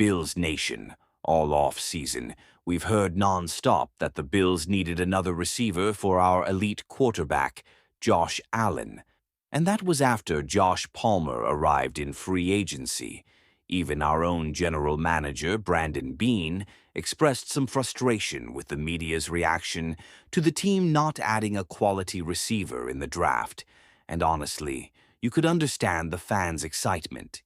Bills Nation, all off-season, we've heard non-stop that the Bills needed another receiver for our elite quarterback, Josh Allen. And that was after Josh Palmer arrived in free agency. Even our own general manager, Brandon Beane, expressed some frustration with the media's reaction to the team not adding a quality receiver in the draft. And honestly, you could understand the fans' excitement.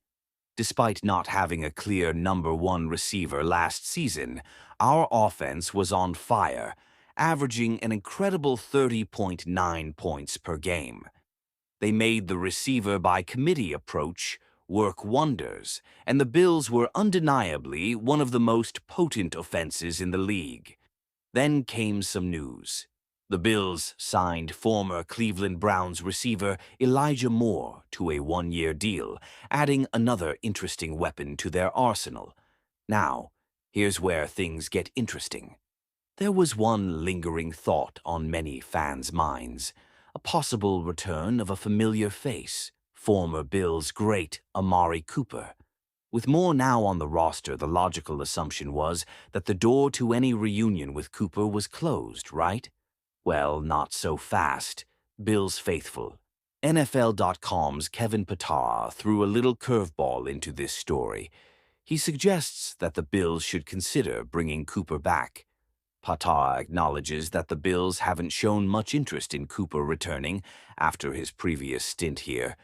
Despite not having a clear number one receiver last season, our offense was on fire, averaging an incredible 30.9 points per game. They made the receiver by committee approach work wonders, and the Bills were undeniably one of the most potent offenses in the league. Then came some news. The Bills signed former Cleveland Browns receiver Elijah Moore to a one-year deal, adding another interesting weapon to their arsenal. Now, here's where things get interesting. There was one lingering thought on many fans' minds, a possible return of a familiar face, former Bills great AMARI Cooper. With Moore now on the roster, the logical assumption was that the door to any reunion with Cooper was closed, right? Well, not so fast. Bills faithful. NFL.com's Kevin Patara threw a little curveball into this story. He suggests that the Bills should consider bringing Cooper back. Patara acknowledges that the Bills haven't shown much interest in Cooper returning after his previous stint here.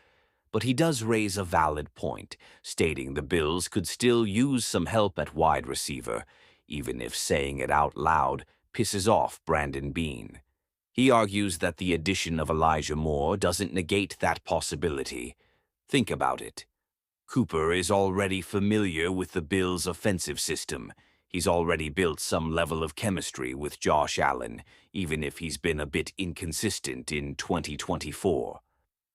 But he does raise a valid point, stating the Bills could still use some help at wide receiver, even if saying it out loud pisses off Brandon Beane. He argues that the addition of Elijah Moore doesn't negate that possibility. Think about it. Cooper is already familiar with the Bills' offensive system. He's already built some level of chemistry with Josh Allen, even if he's been a bit inconsistent in 2024.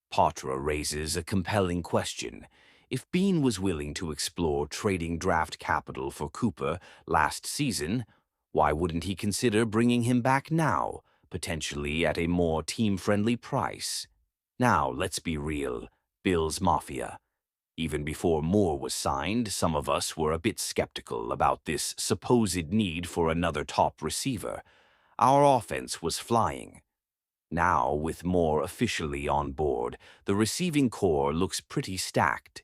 Patra raises a compelling question. If Beane was willing to explore trading draft capital for Cooper last season, why wouldn't he consider bringing him back now, potentially at a more team-friendly price? Now, let's be real, Bills Mafia. Even before Moore was signed, some of us were a bit skeptical about this supposed need for another top receiver. Our offense was flying. Now, with Moore officially on board, the receiving core looks pretty stacked.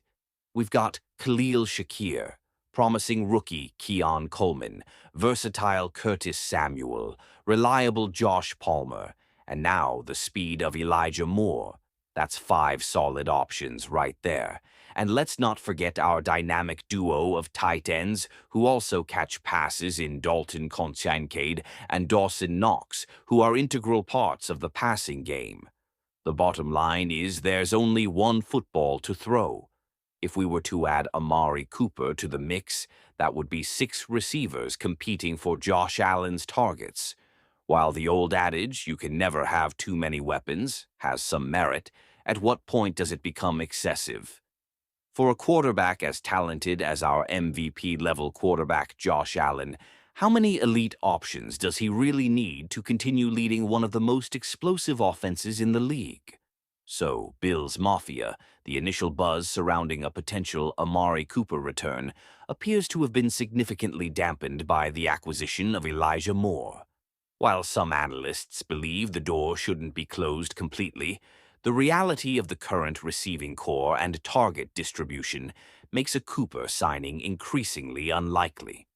We've got Khalil Shakir, promising rookie Keon Coleman, versatile Curtis Samuel, reliable Josh Palmer, and now the speed of Elijah Moore. That's 5 solid options right there. And let's not forget our dynamic duo of tight ends who also catch passes in Dalton Kincaid and Dawson Knox, who are integral parts of the passing game. The bottom line is there's only one football to throw. If we were to add AMARI Cooper to the mix, that would be 6 receivers competing for Josh Allen's targets. While the old adage, you can never have too many weapons, has some merit, at what point does it become excessive? For a quarterback as talented as our MVP-level quarterback Josh Allen, how many elite options does he really need to continue leading one of the most explosive offenses in the league? So, Bills Mafia, the initial buzz surrounding a potential AMARI Cooper return, appears to have been significantly dampened by the acquisition of Elijah Moore. While some analysts believe the door shouldn't be closed completely, the reality of the current receiving core and target distribution makes a Cooper signing increasingly unlikely.